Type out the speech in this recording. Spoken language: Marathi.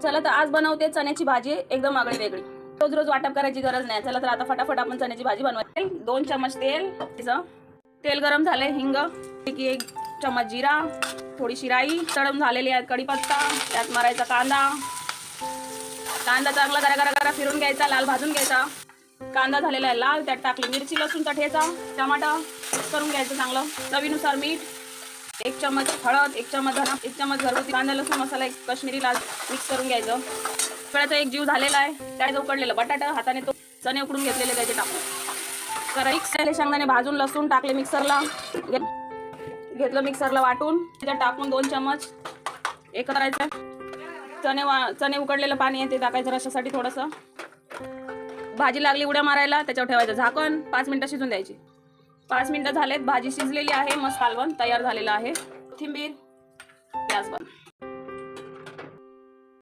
चला तर आज बनवते चण्याची भाजी एकदम आगळी वेगळी. रोज रोज वाटप करायची गरज नाही. चला तर आता फटाफट आपण चण्याची भाजी बनवायची. 2 चमच तेल, तेल गरम झाले, हिंग, 1 चमच जिरा, थोडीशी राई, तळून झालेली आहे कढीपत्ता, त्यात मारायचा कांदा. कांदा चांगला गरा फिरून घ्यायचा, लाल भाजून घ्यायचा. कांदा झालेला आहे लाल, त्यात टाकली मिरची, लसूणचा ठेचा, टमाटा करून घ्यायचं चांगलं. चवीनुसार मीठ, 1 चमच हळद, 1 चमच धना, 1 चमच घरगुती कांदा लसूण मसाला, 1 काश्मीरी लाल मिक्स करून घ्यायचं. सगळ्याचा एक जीव झालेला आहे. त्यात उकडलेलं बटाटा, हाताने तो चणे उकडून घेतलेले त्याचे टाकून तर मिक्स केले. शेंगदाणे भाजून लसूण टाकले मिक्सरला, घेतलं मिक्सरला वाटून, त्याच्यात टाकून 2 चमच एकत्र करायचं. चणे उकडलेलं पाणी आहे ते टाकायचं रशासाठी थोडंसं. भाजी लागली उड्या मारायला, त्याच्यावर ठेवायचं झाकण, 5 मिनिटं शिजून द्यायची. 5 मिनिटं झालेत, भाजी शिजलेली आहे, मस्त कालवण तयार झालेलं आहे. कोथिंबीर, प्याज बन